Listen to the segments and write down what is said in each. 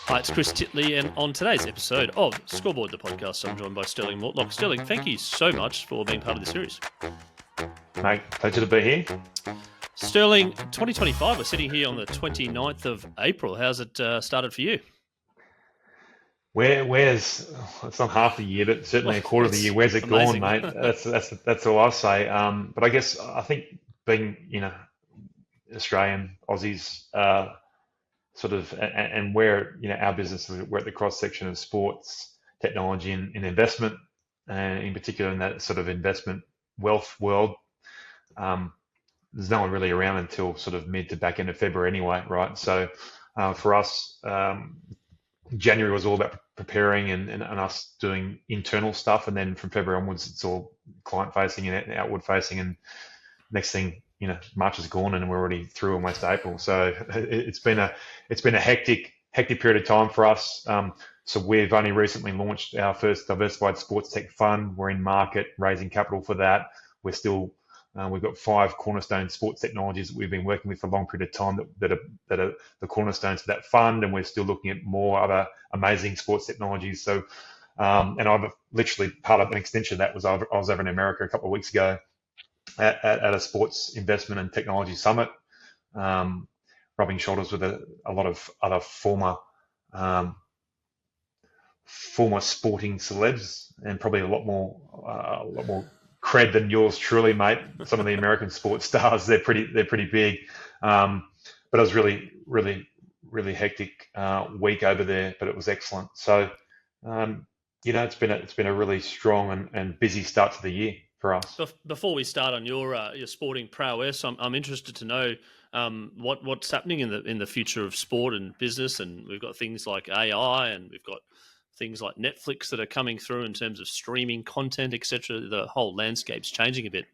Hi, it's Chris Titley, and on today's episode of Scoreboard, the podcast, I'm joined by Stirling Mortlock. Stirling, thank you so much for being part of the series. Mate, pleasure to be here. Stirling, 2025, we're sitting here on the 29th of April. How's it started for you? Where's it's not half the year, but certainly a quarter of the year. Where's it amazing. gone, mate? That's all I'll say. But I think being Australian Aussies, sort of, and where our business, we're at the cross section of sports, technology, and investment, and in particular in that sort of investment wealth world. There's no one really around until sort of mid to back end of February anyway, right? So for us, January was all about preparing and us doing internal stuff, and then from February onwards, it's all client facing and outward facing. And next thing, March is gone, and we're already through almost April. So it's been a hectic period of time for us. So we've only recently launched our first diversified sports tech fund. We're in market raising capital for that. We're still we've got 5 cornerstone sports technologies that we've been working with for a long period of time that are the cornerstones for that fund, and we're still looking at more other amazing sports technologies. So, and I've literally, part of an extension of that was I was over in America a couple of weeks ago at a sports investment and technology summit, rubbing shoulders with a lot of other former sporting celebs, and probably a lot more cred than yours truly, mate. Some of the American sports stars, they're pretty big. But it was really hectic week over there, but it was excellent. So it's been a really strong and busy start to the year for us. Before we start on your sporting prowess, I'm interested to know what's happening in the future of sport and business. And we've got things like AI, and we've got things like Netflix that are coming through in terms of streaming content, etc. The whole landscape's changing a bit.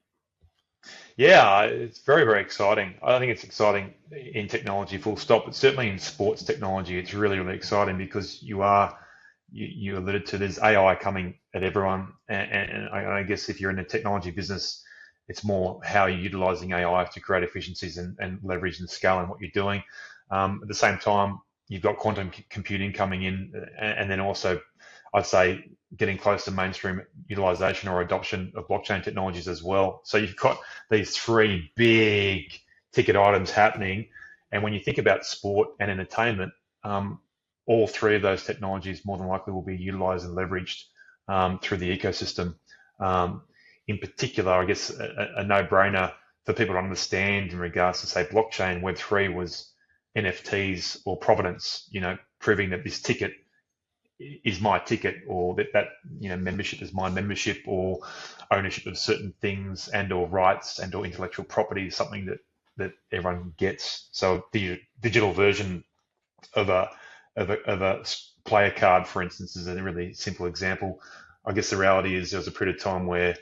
Yeah, it's very, very exciting. I think it's exciting in technology, full stop, but certainly in sports technology, it's really, really exciting because you alluded to, there's AI coming at everyone. And I guess if you're in a technology business, it's more how you're utilizing AI to create efficiencies and leverage and scale in what you're doing. At the same time, you've got quantum computing coming in, and then also, I'd say, getting close to mainstream utilization or adoption of blockchain technologies as well. So you've got these 3 big ticket items happening. And when you think about sport and entertainment, all 3 of those technologies more than likely will be utilized and leveraged through the ecosystem. In particular, I guess a no-brainer for people to understand in regards to, say, blockchain, Web3 was NFTs or provenance, proving that this ticket is my ticket, or that membership is my membership, or ownership of certain things and or rights and or intellectual property is something that everyone gets. So the digital version of a player card, for instance, is a really simple example. I guess the reality is there was a period of time where,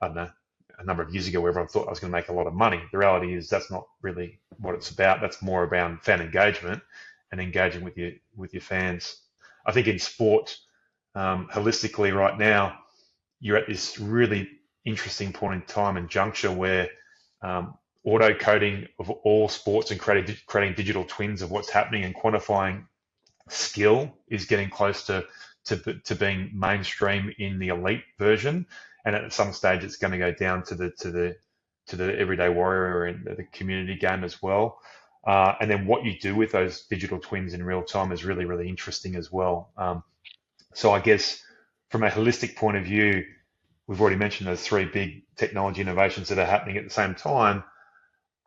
I don't know, a number of years ago, where everyone thought I was going to make a lot of money. The reality is that's not really what it's about. That's more around fan engagement and engaging with your fans. I think in sport, holistically right now, you're at this really interesting point in time and juncture where auto coding of all sports and creating digital twins of what's happening and quantifying skill is getting close to being mainstream in the elite version. And at some stage, it's going to go down to the everyday warrior and the community game as well. And then what you do with those digital twins in real time is really, really interesting as well. So I guess from a holistic point of view, we've already mentioned those 3 big technology innovations that are happening at the same time.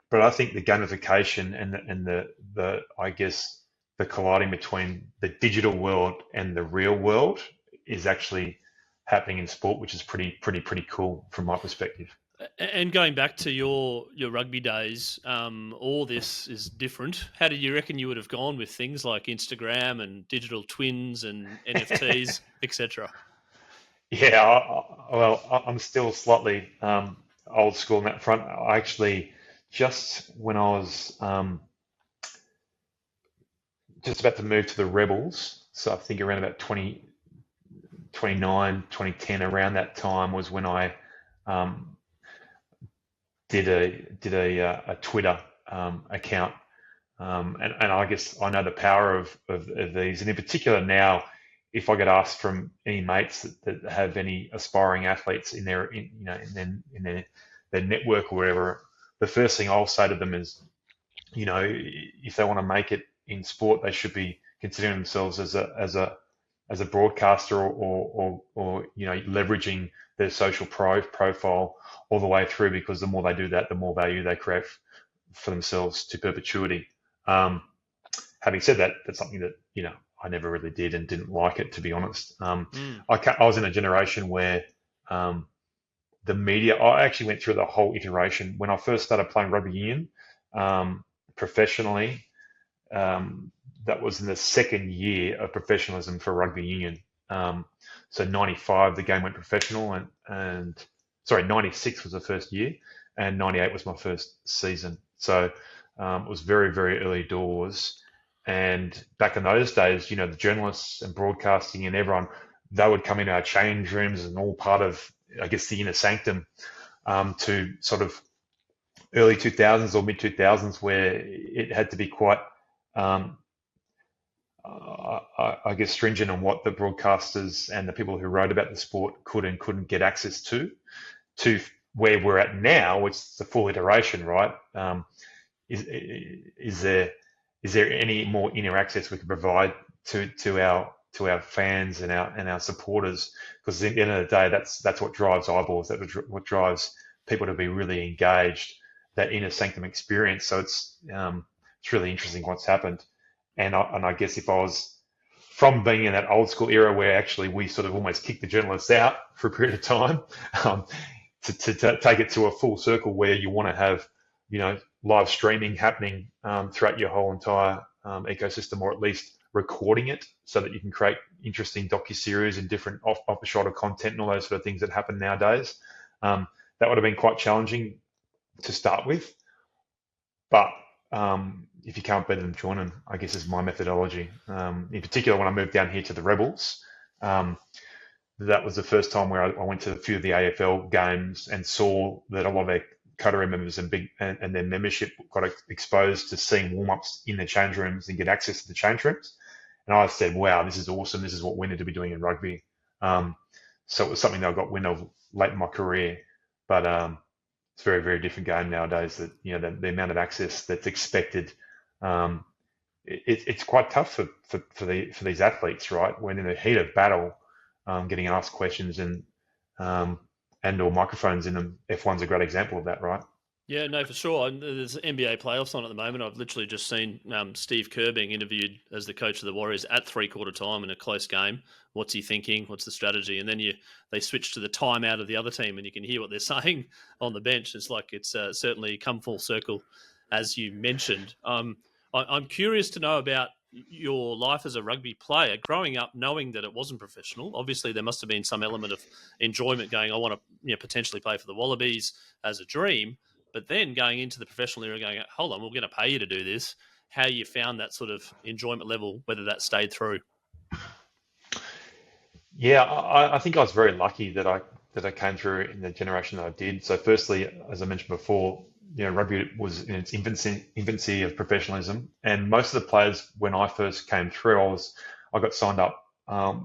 But I think the gamification and the I guess the colliding between the digital world and the real world is actually happening in sport, which is pretty cool from my perspective. And going back to your rugby days, all this is different. How did you reckon you would have gone with things like Instagram and digital twins and NFTs, etc.? Yeah, I'm still slightly old school on that front. I actually, just when I was just about to move to the Rebels, so I think around about 2010, around that time was when I did a Twitter account And I guess I know the power of these, and in particular now, if I get asked from any mates that have any aspiring athletes in their their network or whatever, the first thing I'll say to them is, if they want to make it in sport, they should be considering themselves as a broadcaster or leveraging their social profile all the way through, because the more they do that, the more value they create for themselves to perpetuity. Um, Having said that, that's something that I never really did and didn't like it, to be honest. Mm. I was in a generation where um, the media. I actually went through the whole iteration when I first started playing rugby union professionally. Um, that was in the second year of professionalism for rugby union. So 95, the game went professional, and sorry, 96 was the first year, and 98 was my first season. So it was very, very early doors. And back in those days, the journalists and broadcasting and everyone, they would come in our change rooms and all part of, I guess, the inner sanctum to sort of early 2000s or mid 2000s, where it had to be quite um, I guess, stringent on what the broadcasters and the people who wrote about the sport could and couldn't get access to where we're at now, which is the full iteration, right? Is there any more inner access we can provide to our fans and our supporters? Because at the end of the day, that's what drives eyeballs. That's what drives people to be really engaged. That inner sanctum experience. So it's really interesting what's happened. And I guess if I was from being in that old school era where actually we sort of almost kicked the journalists out for a period of time, um, to take it to a full circle where you want to have, live streaming happening throughout your whole entire ecosystem, or at least recording it so that you can create interesting docuseries and different off the shoulder content and all those sort of things that happen nowadays. That would have been quite challenging to start with. But if you can't beat them, join them, I guess, is my methodology. In particular, when I moved down here to the Rebels, that was the first time where I went to a few of the AFL games and saw that a lot of their coterie members and their membership got exposed to seeing warm-ups in the change rooms and get access to the change rooms. And I said, wow, this is awesome. This is what we need to be doing in rugby. So it was something that I got wind of late in my career. But it's a very, very different game nowadays. That the amount of access that's expected, it's quite tough for these athletes, right? When in the heat of battle, getting asked questions and or microphones in them. F1's a great example of that, right? Yeah, no, for sure. And there's NBA playoffs on at the moment. I've literally just seen Steve Kerr being interviewed as the coach of the Warriors at three-quarter time in a close game. What's he thinking? What's the strategy? And then they switch to the timeout of the other team, and you can hear what they're saying on the bench. It's like it's certainly come full circle, as you mentioned. I'm curious to know about your life as a rugby player, growing up knowing that it wasn't professional. Obviously, there must have been some element of enjoyment going, I want to potentially play for the Wallabies as a dream. But then going into the professional era, going, hold on, we're going to pay you to do this. How you found that sort of enjoyment level, whether that stayed through? Yeah, I think I was very lucky that I came through in the generation that I did. So, firstly, as I mentioned before, rugby was in its infancy of professionalism, and most of the players when I first came through, I got signed up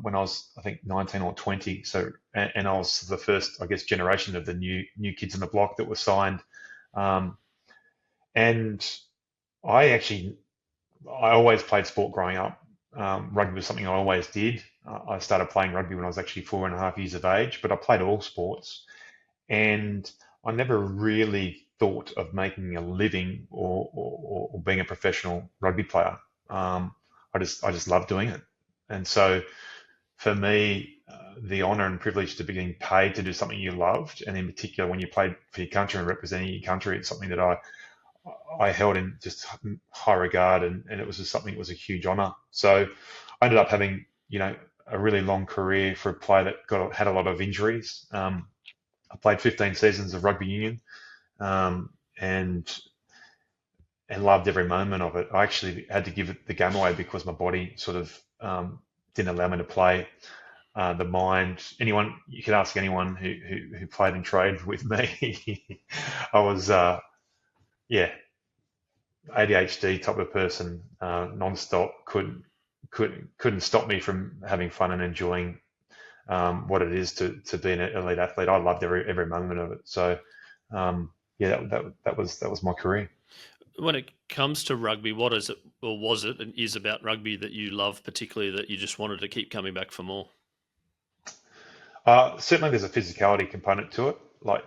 when I was, I think, 19 or 20. So, and I was the first, I guess, generation of the new kids on the block that were signed. And I always played sport growing up. Rugby was something I always did. I started playing rugby when I was actually 4.5 years of age, but I played all sports. And I never really thought of making a living or being a professional rugby player. I just love doing it. And so for me, the honour and privilege to be getting paid to do something you loved, and in particular when you played for your country and representing your country, it's something that I held in just high regard, and it was just something that was a huge honour. So I ended up having a really long career for a player that had a lot of injuries. I played 15 seasons of rugby union, and loved every moment of it. I actually had to give the game away because my body sort of didn't allow me to play. The mind, you could ask anyone who played and traded with me. I was, yeah, ADHD type of person, non-stop, couldn't stop me from having fun and enjoying what it is to be an elite athlete. I loved every moment of it. So yeah, that was my career. When it comes to rugby, what is it, or was it, and is about rugby that you love particularly that you just wanted to keep coming back for more? Certainly, there's a physicality component to it. Like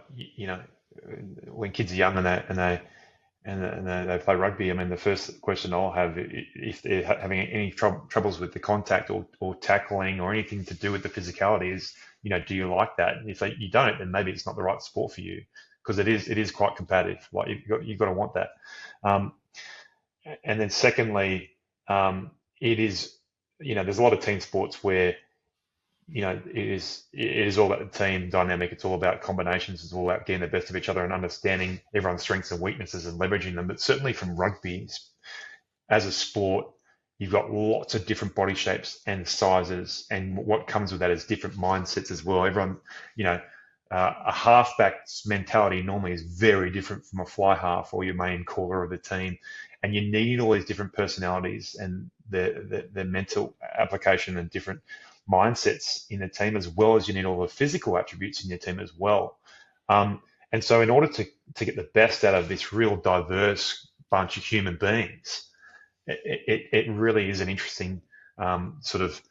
when kids are young and they play rugby, I mean, the first question I'll have if they're having any troubles with the contact or tackling or anything to do with the physicality is, do you like that? And if you don't, then maybe it's not the right sport for you because it is quite competitive. Like you've got to want that. Um, and then secondly, it is, there's a lot of team sports where it is all about the team dynamic. It's all about combinations. It's all about getting the best of each other and understanding everyone's strengths and weaknesses and leveraging them. But certainly from rugby as a sport, you've got lots of different body shapes and sizes, and what comes with that is different mindsets as well. Everyone, a halfback's mentality normally is very different from a fly half or your main caller of the team, and you need all these different personalities and the mental application and different mindsets in the team, as well as you need all the physical attributes in your team as well. And so in order to get the best out of this real diverse bunch of human beings, it really is an interesting sort of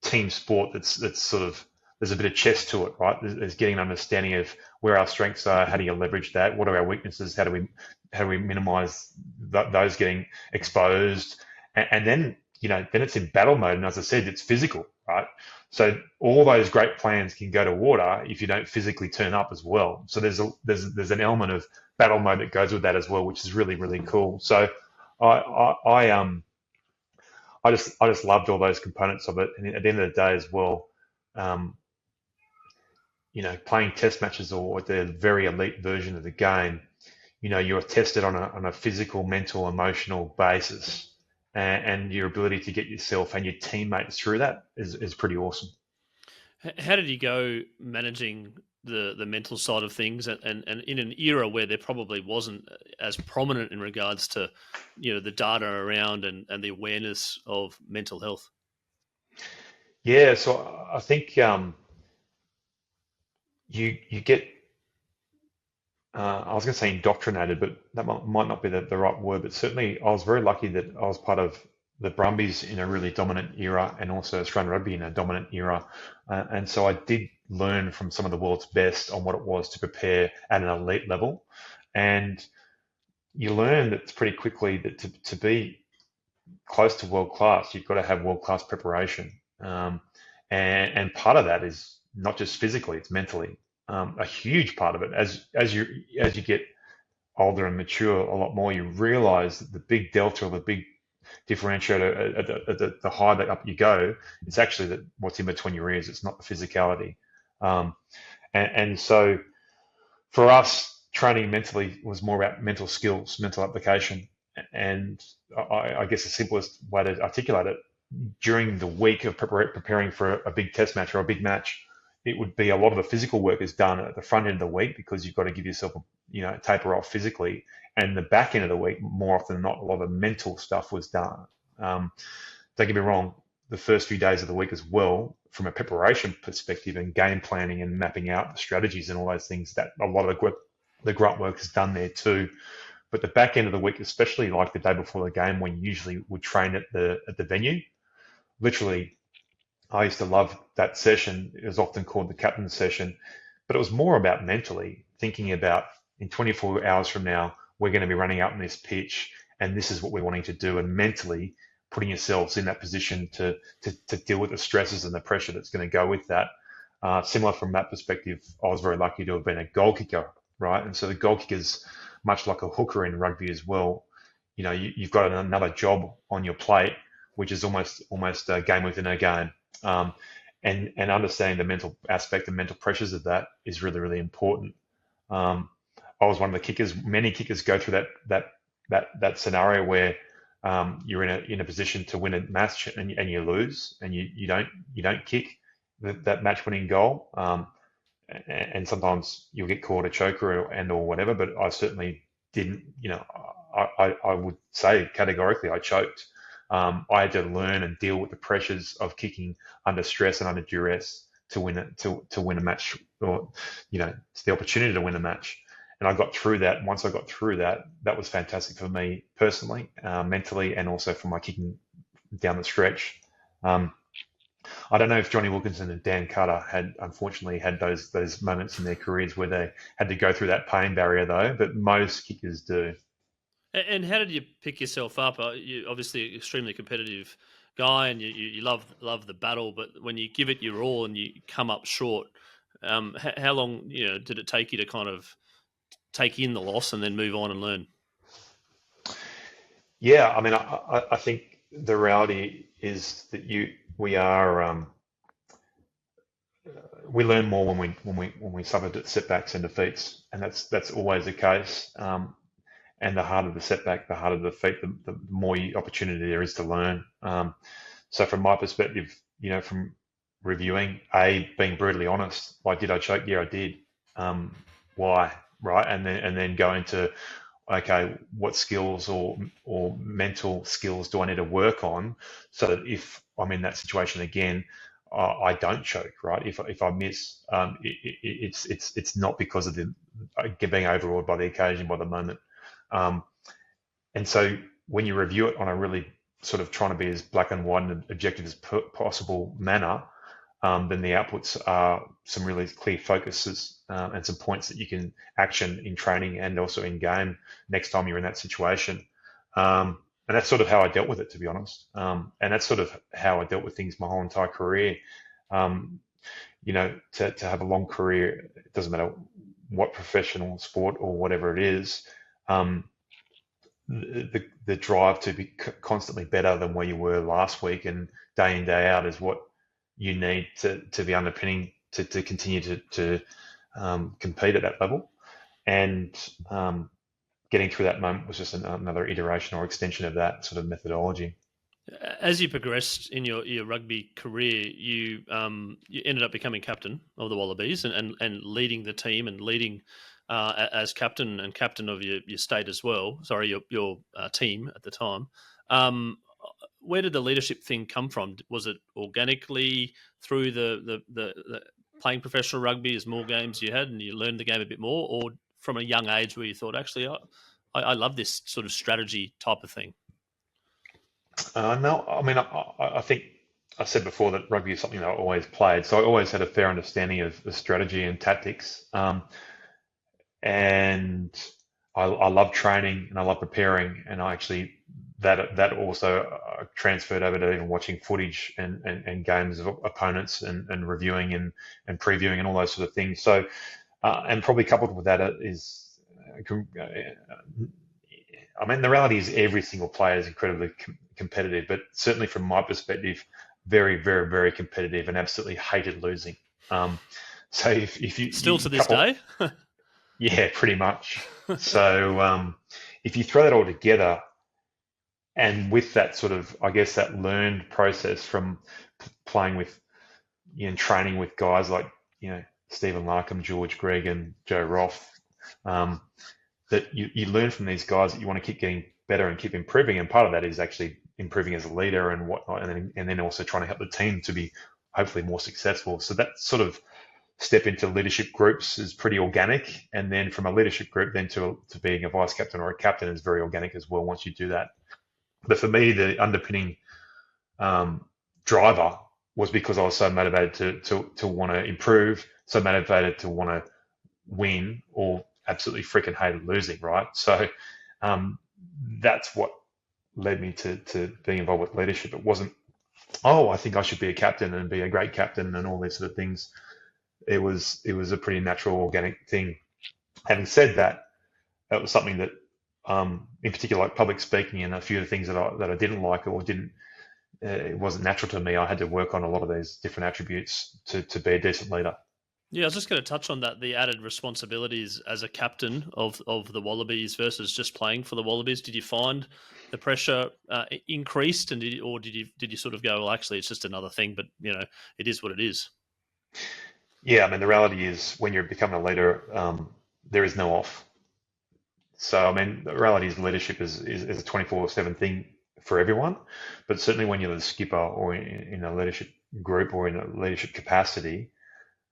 team sport that's sort of, there's a bit of chess to it, right? There's getting an understanding of where our strengths are, how do you leverage that, what are our weaknesses, how do we minimize those getting exposed, and then then it's in battle mode, and as I said, it's physical, right? So all those great plans can go to water if you don't physically turn up as well. So there's an element of battle mode that goes with that as well, which is really really cool. So I just loved all those components of it, and at the end of the day as well, um, playing test matches or the very elite version of the game, you're tested on a physical, mental, emotional basis, and your ability to get yourself and your teammates through that is pretty awesome. How did you go managing the mental side of things, and in an era where there probably wasn't as prominent in regards to the data around and the awareness of mental health? Yeah, so I think you get I was going to say indoctrinated, but that might not be the right word. But certainly, I was very lucky that I was part of the Brumbies in a really dominant era, and also Australian rugby in a dominant era. And so I did learn from some of the world's best on what it was to prepare at an elite level. And you learn that pretty quickly that to be close to world class, you've got to have world class preparation. And part of that is not just physically, it's mentally. A huge part of it. As you get older and mature a lot more, you realize that the big delta or the big differentiator at the higher up you go, it's actually that what's in between your ears. It's not the physicality. Um, and so for us, training mentally was more about mental skills, mental application. And I guess the simplest way to articulate it, during the week of preparing for a big test match or a big match, it would be a lot of the physical work is done at the front end of the week because you've got to give yourself taper off physically, and the back end of the week, more often than not, a lot of the mental stuff was done. Don't get me wrong, the first few days of the week as well, from a preparation perspective and game planning and mapping out the strategies and all those things, that a lot of the grunt work is done there too. But the back end of the week, especially like the day before the game, when you usually would train at the venue, literally, I used to love that session. It was often called the captain's session, but it was more about mentally thinking about, in 24 hours from now, we're going to be running out on this pitch, and this is what we're wanting to do, and mentally putting yourselves in that position to deal with the stresses and the pressure that's going to go with that. Similar from that perspective, I was very lucky to have been a goal kicker, right? And so the goal kicker's much like a hooker in rugby as well. You've got another job on your plate, which is almost a game within a game. And understanding the mental aspect and mental pressures of that is really, really important. I was one of the kickers. Many kickers go through that scenario where you're in a position to win a match and you lose and you don't kick that match winning goal. And sometimes you'll get caught a choker or whatever. But I certainly didn't. I would say categorically I choked. I had to learn and deal with the pressures of kicking under stress and under duress to win it, to win a match, or it's the opportunity to win a match. And I got through that. Once I got through that, that was fantastic for me personally, mentally, and also for my kicking down the stretch. Um, I don't know if Johnny Wilkinson and Dan Carter had unfortunately had those moments in their careers where they had to go through that pain barrier though, but most kickers do. And how did you pick yourself up? You obviously an extremely competitive guy, and you love the battle. But when you give it your all and you come up short, how long did it take you to kind of take in the loss and then move on and learn? Yeah, I mean, I think the reality is that we are we learn more when we suffer setbacks and defeats, and that's always the case. And the harder the setback, the harder the defeat, the more opportunity there is to learn. So from my perspective, from reviewing, being brutally honest, like, did I choke? Yeah, I did. Why? Right? And then go into, okay, what skills or mental skills do I need to work on so that if I'm in that situation again, I don't choke, right? If I miss, it's not because of the being overawed by the occasion, by the moment. Um, and so when you review it on a really sort of trying to be as black and white and objective as possible manner, then the outputs are some really clear focuses, and some points that you can action in training and also in game next time you're in that situation. And that's sort of how I dealt with it, to be honest. And that's sort of how I dealt with things my whole entire career. Um, to have a long career, it doesn't matter what professional sport or whatever it is. Um, the drive to be constantly better than where you were last week and day in, day out is what you need to be underpinning to continue to compete at that level. And getting through that moment was just another iteration or extension of that sort of methodology. As you progressed in your rugby career, you ended up becoming captain of the Wallabies and leading the team and leading as captain and captain of your state as well. Sorry, your team at the time. Where did the leadership thing come from? Was it organically through the playing professional rugby as more games you had and you learned the game a bit more, or from a young age where you thought, actually, I love this sort of strategy type of thing? No, I mean, I think I said before that rugby is something that I always played, so I always had a fair understanding of the strategy and tactics. And I love training and I love preparing, and I actually that also transferred over to even watching footage and games of opponents and reviewing and previewing and all those sort of things. So, and probably coupled with that is, I mean, the reality is every single player is incredibly competitive, but certainly from my perspective, very, very, very competitive and absolutely hated losing. So if Still you to this couple, day? yeah, pretty much. So if you throw that all together, and with that sort of, I guess, that learned process from playing with, training with guys like, Stephen Larkham, George Gregg, and Joe Roth, um, that you learn from these guys that you want to keep getting better and keep improving. And part of that is actually improving as a leader and whatnot, and then also trying to help the team to be hopefully more successful. So that sort of step into leadership groups is pretty organic, and then from a leadership group then to being a vice captain or a captain is very organic as well once you do that. But for me, the underpinning driver was because I was so motivated to want to improve, so motivated to want to win, or absolutely freaking hated losing, right? So that's what led me to being involved with leadership. It wasn't, oh, I think I should be a captain and be a great captain and all these sort of things. It was a pretty natural, organic thing. Having said that, that was something that, in particular, like public speaking and a few of the things that I didn't like or didn't, it wasn't natural to me. I had to work on a lot of these different attributes to be a decent leader. Yeah, I was just going to touch on that, the added responsibilities as a captain of the Wallabies versus just playing for the Wallabies. Did you find the pressure increased, and did you sort of go, well, actually, it's just another thing, but it is what it is? Yeah, I mean, the reality is when you're becoming a leader, there is no off. So, I mean, the reality is leadership is a 24/7 thing for everyone, but certainly when you're the skipper or in a leadership group or in a leadership capacity,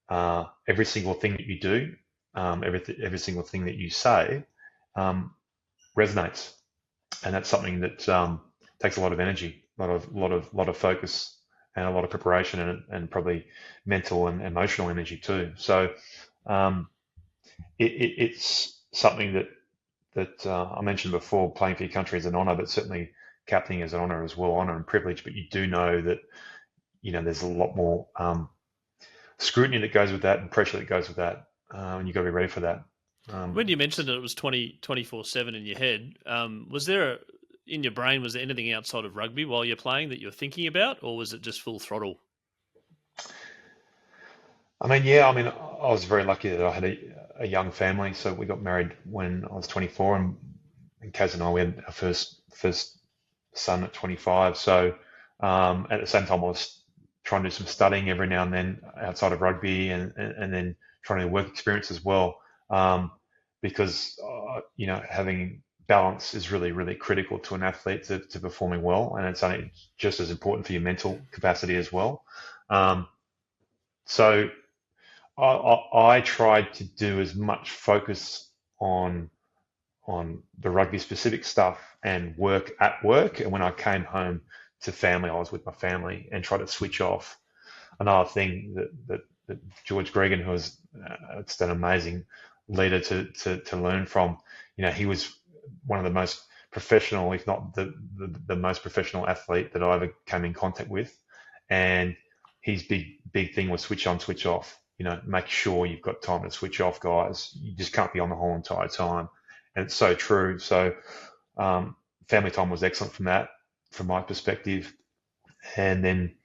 every single thing that you do, every single thing that you say, um, resonates, and that's something that takes a lot of energy, lot of focus, and a lot of preparation, and probably mental and emotional energy too. So um, it's something that I mentioned before. Playing for your country is an honour, but certainly captaining is an honour as well, honour and privilege. But you do know that there's a lot more scrutiny that goes with that and pressure that goes with that, and you've got to be ready for that. When you mentioned that it was 24/7 in your head, was there in your brain, was there anything outside of rugby while you're playing that you're thinking about, or was it just full throttle? I mean, yeah, I mean, I was very lucky that I had a young family. So we got married when I was 24, and Kaz and I, we had our first son at 25. So at the same time, I was trying to do some studying every now and then outside of rugby, and then trying to do work experience as well. Because having balance is really, really critical to an athlete to performing well, and it's only just as important for your mental capacity as well. Um, so I tried to do as much focus on the rugby specific stuff and work at work, and when I came home to family, I was with my family and tried to switch off. Another thing that George Gregan, who was it's an amazing leader to learn from, he was one of the most professional, if not the most professional athlete that I ever came in contact with, and his big thing was switch on, switch off. Make sure you've got time to switch off, guys. You just can't be on the whole entire time, and it's so true. So family time was excellent from my perspective, and then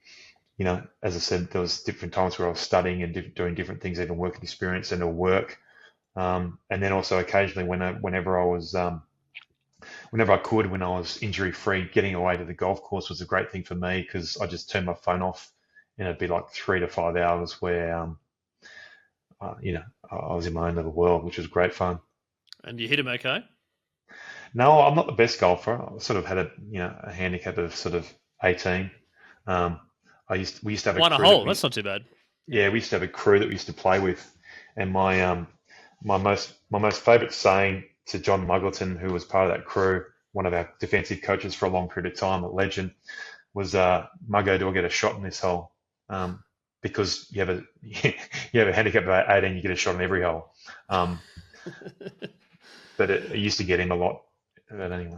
as I said, there was different times where I was studying and doing different things, even work experience and work, and then also occasionally whenever I could, when I was injury free, getting away to the golf course was a great thing for me, because I just turned my phone off, and it'd be like 3 to 5 hours where I was in my own little world, which was great fun. And you hit him okay? No, I'm not the best golfer. I sort of had a handicap of sort of 18. Um, we used to have a One a crew that hole. we That's not too bad. yeah we used to have a crew that we used to play with, and my most favourite saying to John Muggleton, who was part of that crew, one of our defensive coaches for a long period of time, a legend, was Muggo, do I get a shot in this hole? Because you have a you have a handicap of 18, you get a shot in every hole. Um, but it used to get him a lot. But anyway.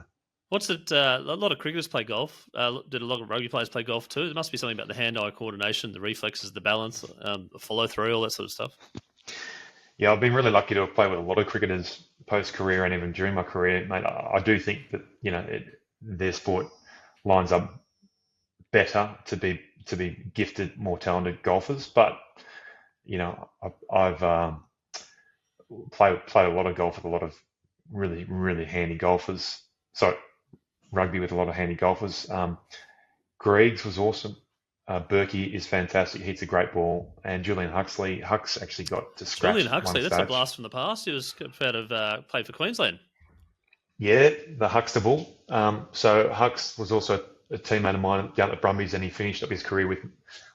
What's it? A lot of cricketers play golf. Did a lot of rugby players play golf too? There must be something about the hand-eye coordination, the reflexes, the balance, the follow-through, all that sort of stuff. Yeah, I've been really lucky to have played with a lot of cricketers post-career and even during my career, mate. I do think that their sport lines up better to be gifted more talented golfers. But I've played a lot of golf with a lot of really, really handy golfers. So rugby with a lot of handy golfers. Greg's was awesome. Berkey is fantastic. He hits a great ball. And Julian Huxley, Hux actually got to scratch Julian at one Huxley, that's a stage. blast from the past. He was out of played for Queensland. Yeah, the Huxtable. So Hux was also a teammate of mine down at Brumbies, and he finished up his career with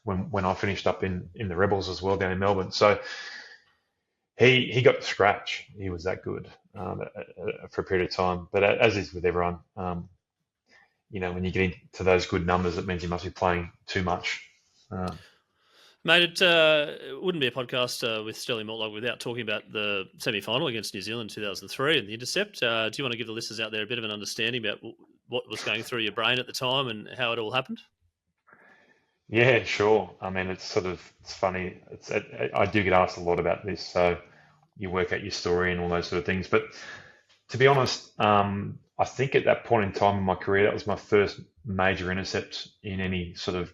when I finished up in the Rebels as well down in Melbourne. So he got to scratch. He was that good for a period of time. But as is with everyone, when you get into those good numbers, it means you must be playing too much. Mate, it wouldn't be a podcast with Stirling Mortlock without talking about the semi-final against New Zealand in 2003 and the Intercept. Do you want to give the listeners out there a bit of an understanding about what was going through your brain at the time and how it all happened? Yeah, sure. I mean, it's funny. I do get asked a lot about this, so you work out your story and all those sort of things. But to be honest, I think at that point in time in my career, that was my first major intercept in any sort of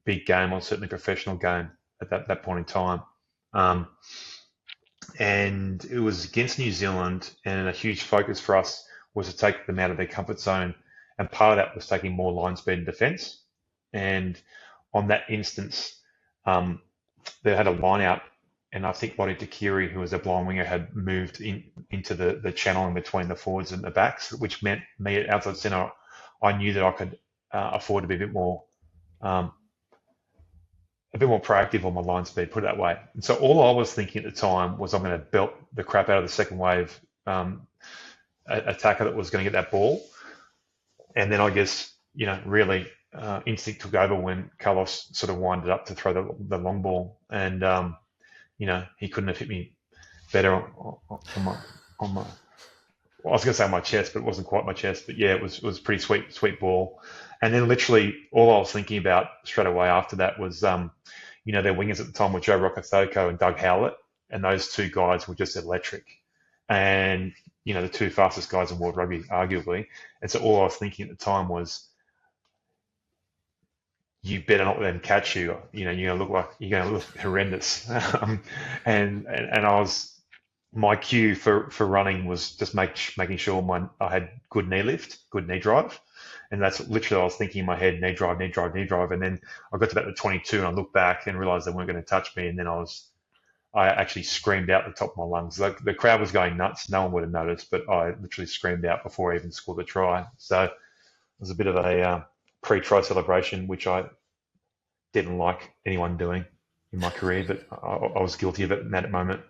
big game, or certainly professional game at that point in time. Um, and it was against New Zealand, and a huge focus for us was to take them out of their comfort zone. And part of that was taking more line speed and defence. And on that instance, they had a line out and I think Lottie Takiri, who was a blind winger, had moved into the channel in between the forwards and the backs, which meant me at outside centre, I knew that I could afford to be um, a bit more proactive on my line speed, put it that way. And so all I was thinking at the time was I'm going to belt the crap out of the second wave attacker that was going to get that ball. And then I guess, really instinct took over when Carlos sort of winded up to throw the long ball. And, he couldn't have hit me better on my well, I was going to say on my chest, but it wasn't quite my chest. But yeah, it was pretty sweet ball. And then literally all I was thinking about straight away after that was, their wingers at the time were Joe Rokocoko and Doug Howlett, and those two guys were just electric. And the two fastest guys in world rugby, arguably. And so all I was thinking at the time was, you better not let them catch you. You're going to look horrendous. And my cue for running was just making sure I had good knee lift, good knee drive. And that's literally what I was thinking in my head, knee drive, knee drive, knee drive. And then I got to about the 22 and I looked back and realized they weren't going to touch me. And then I actually screamed out the top of my lungs. Like, the crowd was going nuts. No one would have noticed, but I literally screamed out before I even scored the try. So it was a bit of a pre-try celebration, which I didn't like anyone doing in my career, but I was guilty of it in that moment.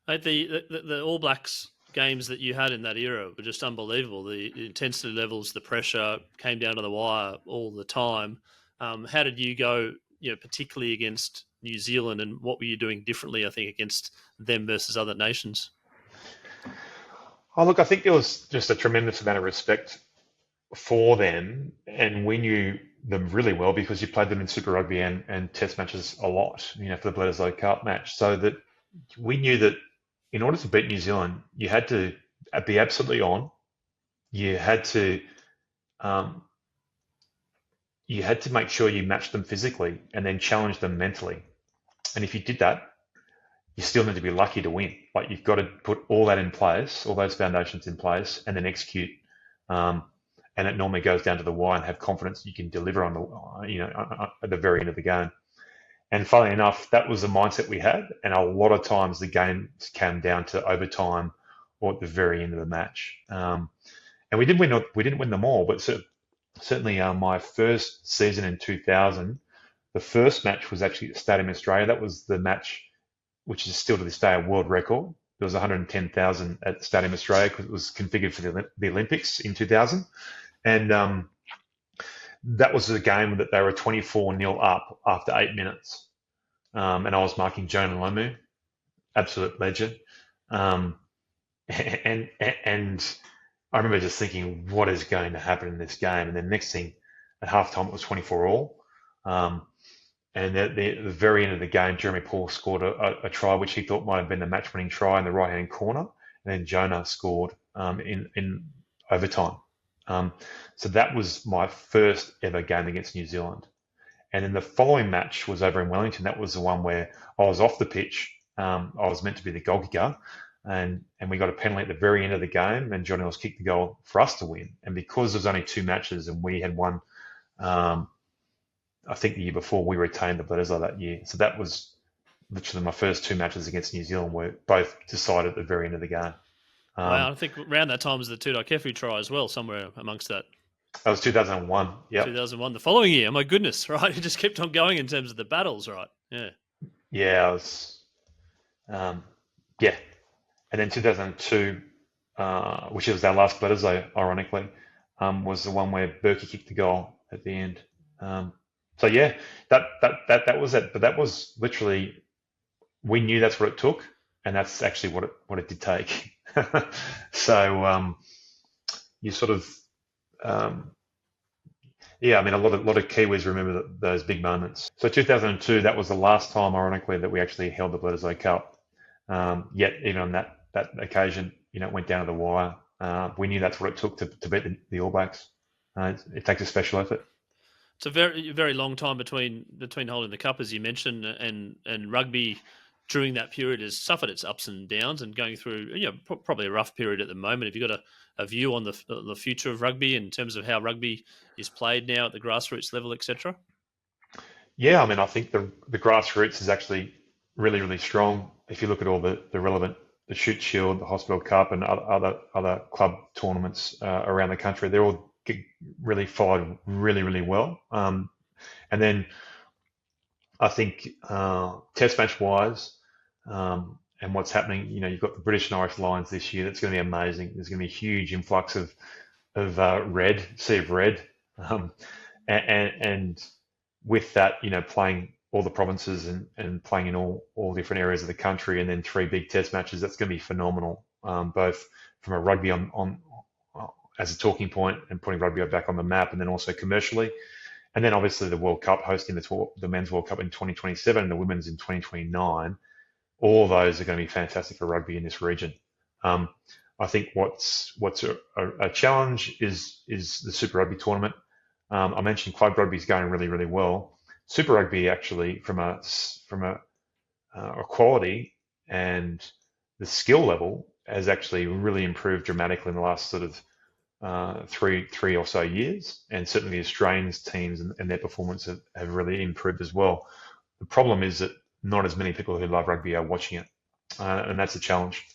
The All Blacks games that you had in that era were just unbelievable. The intensity levels, the pressure came down to the wire all the time. How did you go, particularly against New Zealand, and what were you doing differently, I think, against them versus other nations? Oh, look, I think there was just a tremendous amount of respect for them, and we knew them really well because you played them in Super Rugby and Test matches a lot, for the Bledisloe Cup match. So that we knew that in order to beat New Zealand, you had to be absolutely on. You had to make sure you matched them physically and then challenge them mentally. And if you did that, you still need to be lucky to win. Like, you've got to put all that in place, all those foundations in place, and then execute. And it normally goes down to the wire and have confidence you can deliver on at the very end of the game. And funnily enough, that was the mindset we had. And a lot of times the games came down to overtime or at the very end of the match. And we didn't win them all, but certainly my first season in 2000, the first match was actually at Stadium Australia. That was the match, which is still to this day a world record. There was 110,000 at Stadium Australia because it was configured for the Olympics in 2000. And that was a game that they were 24-0 up after 8 minutes. And I was marking Jonah Lomu, absolute legend. And I remember just thinking, what is going to happen in this game? And then next thing, at halftime, it was 24-all. And at the very end of the game, Jeremy Paul scored a try which he thought might have been the match-winning try in the right-hand corner. And then Jonah scored in overtime. So that was my first ever game against New Zealand. And then the following match was over in Wellington. That was the one where I was off the pitch. I was meant to be the goal kicker. And we got a penalty at the very end of the game, and Johnny Ellis kicked the goal for us to win. And because there's only 2 matches and we had won, I think the year before, we retained the Bledisloe that year. So that was literally my first 2 matches against New Zealand were both decided at the very end of the game. Wow, I think around that time was the Tudaikefu try as well, somewhere amongst that. That was 2001. Yeah, 2001. The following year, my goodness, right? It just kept on going in terms of the battles, right? Yeah. Yeah, I was. Yeah, and then 2002, which was our last Bledisloe, ironically, was the one where Berkey kicked the goal at the end. So yeah, that was it. But that was literally, we knew that's what it took, and that's actually what it did take. So you sort of, yeah, I mean, a lot of Kiwis remember those big moments. So 2002, that was the last time, ironically, that we actually held the Bledisloe Cup. Yet even on that occasion, it went down to the wire. We knew that's what it took to beat the All Blacks. It takes a special effort. It's a very, very long time between holding the cup, as you mentioned, and rugby during that period has suffered its ups and downs and going through, probably a rough period at the moment. Have you got a view on the future of rugby in terms of how rugby is played now at the grassroots level, etc.? Yeah, I mean, I think the grassroots is actually really, really strong. If you look at all the relevant, the Shoot Shield, the Hospital Cup, and other club tournaments around the country, they're all really followed really, really well. And then I think Test match wise, and what's happening, you've got the British and Irish Lions this year. That's going to be amazing. There's going to be a huge influx of red, sea of red, um, and with that, playing all the provinces and playing in all different areas of the country, and then three big Test matches. That's going to be phenomenal, both from a rugby on as a talking point and putting rugby back on the map, and then also commercially. And then obviously the World Cup, hosting the Men's World Cup in 2027 and the Women's in 2029. All of those are going to be fantastic for rugby in this region. I think what's a challenge is the Super Rugby tournament. I mentioned club rugby is going really, really well. Super Rugby actually, from a quality and the skill level, has actually really improved dramatically in the last sort of three or so years, and certainly the Australians teams and their performance have really improved as well. The problem is that not as many people who love rugby are watching it, and that's a challenge.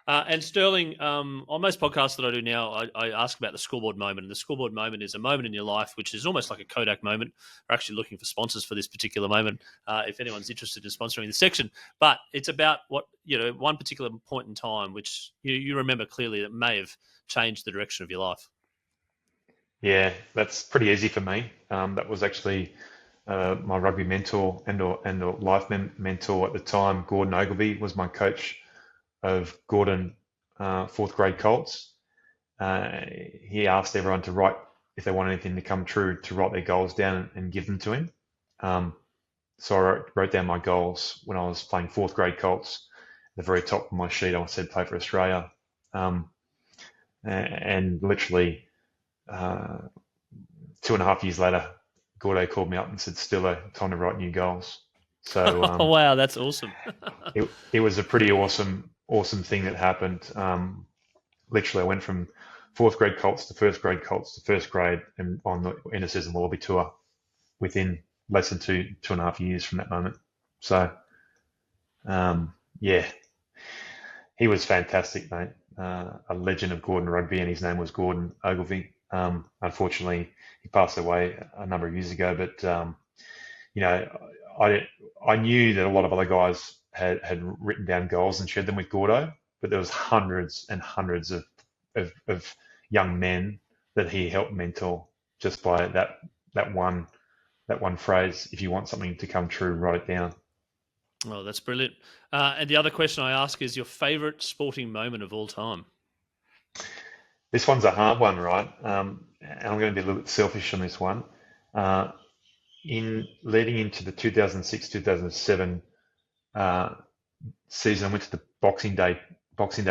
And Sterling, on most podcasts that I do now, I ask about the scoreboard moment. And the scoreboard moment is a moment in your life which is almost like a Kodak moment. We're actually looking for sponsors for this particular moment, if anyone's interested in sponsoring the section. But it's about one particular point in time which you remember clearly that may have changed the direction of your life. Yeah, that's pretty easy for me. That was actually my rugby mentor and a life mentor at the time. Gordon Ogilvie was my coach of Gordon fourth grade Colts. He asked everyone to write, if they want anything to come true, to write their goals down and give them to him. So I wrote down my goals when I was playing fourth grade Colts. At the very top of my sheet, I said play for Australia. And literally 2.5 years later, Gordo called me up and said, "Stillo, time to write new goals." So wow, that's awesome. it was a pretty awesome thing that happened. Literally, I went from fourth grade Colts to first grade Colts to first grade, and on the Intercepts and Wallaby tour within less than 2.5 years from that moment. So yeah, he was fantastic, mate. A legend of Gordon rugby, and his name was Gordon Ogilvie. Unfortunately, he passed away a number of years ago, but I knew that a lot of other guys had written down goals and shared them with Gordo, but there was hundreds and hundreds of young men that he helped mentor just by that one phrase. If you want something to come true, write it down. Oh, that's brilliant. And the other question I ask is your favourite sporting moment of all time? This one's a hard one, right? And I'm going to be a little bit selfish on this one. In leading into the 2006-2007 season, I went to the Boxing Day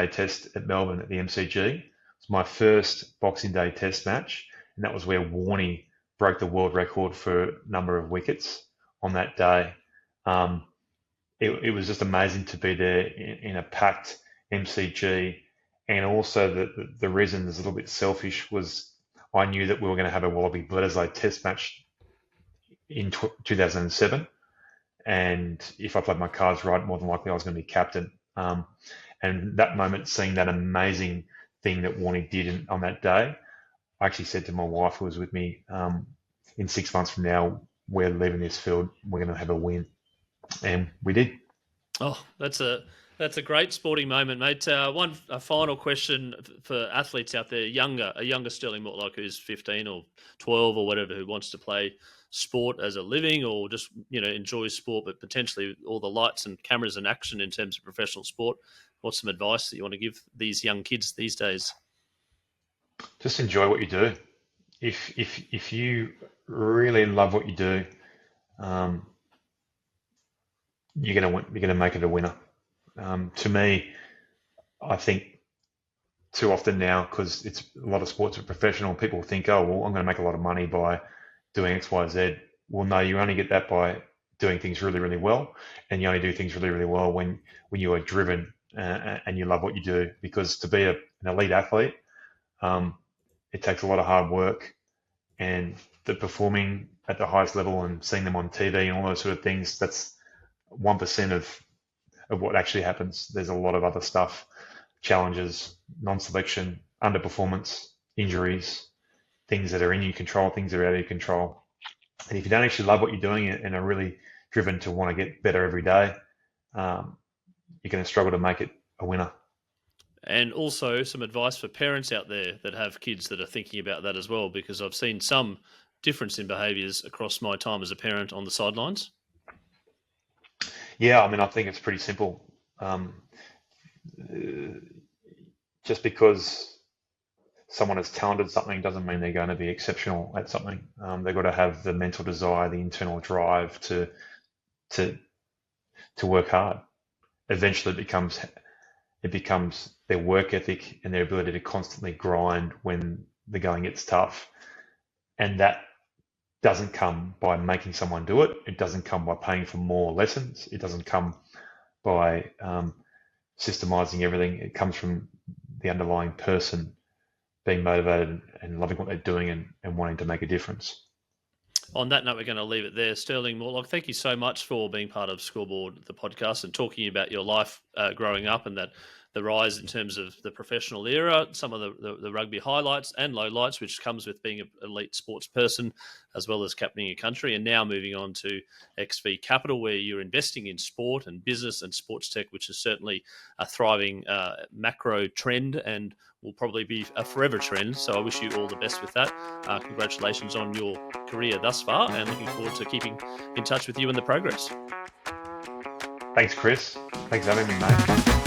test at Melbourne at the MCG. It's my first Boxing Day test match, and that was where Warney broke the world record for number of wickets on that day. It was just amazing to be there in a packed MCG, and also the reason is a little bit selfish was I knew that we were going to have a Wallaby Bledisloe test match in 2007, and if I played my cards right, more than likely I was going to be captain. And that moment, seeing that amazing thing that Warney did on that day, I actually said to my wife, who was with me, in 6 months from now, we're leaving this field, we're going to have a win. And we did. Oh, that's a great sporting moment, mate. A final question for athletes out there, a younger Stirling Mortlock who's 15 or 12 or whatever, who wants to play sport as a living or just enjoys sport, but potentially all the lights and cameras and action in terms of professional sport. What's some advice that you want to give these young kids these days? Just enjoy what you do. If you really love what you do, you're gonna make it a winner. To me, I think too often now, because it's a lot of sports are professional, people think, oh well, I'm going to make a lot of money by doing X, Y, Z. Well, no, you only get that by doing things really, really well, and you only do things really, really well when you are driven and you love what you do. Because to be an elite athlete, it takes a lot of hard work, and the performing at the highest level and seeing them on TV and all those sort of things, that's 1% of what actually happens. There's a lot of other stuff, challenges, non-selection, underperformance, injuries, things that are in your control, things that are out of your control. And if you don't actually love what you're doing and are really driven to want to get better every day, you're going to struggle to make it a winner. And also some advice for parents out there that have kids that are thinking about that as well, because I've seen some difference in behaviours across my time as a parent on the sidelines. Yeah, I mean, I think it's pretty simple. Just because someone is talented at something doesn't mean they're going to be exceptional at something. They've got to have the mental desire, the internal drive to work hard. Eventually, it becomes their work ethic and their ability to constantly grind when the going gets tough. And that doesn't come by making someone do it. It doesn't come by paying for more lessons. It doesn't come by systemizing everything. It comes from the underlying person being motivated and loving what they're doing and wanting to make a difference. On that note, we're going to leave it there. Sterling Mortlock, thank you so much for being part of Scoreboard, the podcast, and talking about your life growing up and that the rise in terms of the professional era, some of the rugby highlights and lowlights, which comes with being an elite sports person, as well as captaining a country, and now moving on to XV Capital, where you're investing in sport and business and sports tech, which is certainly a thriving macro trend and will probably be a forever trend. So I wish you all the best with that. Congratulations on your career thus far, and looking forward to keeping in touch with you in the progress. Thanks, Chris. Thanks for having me, mate.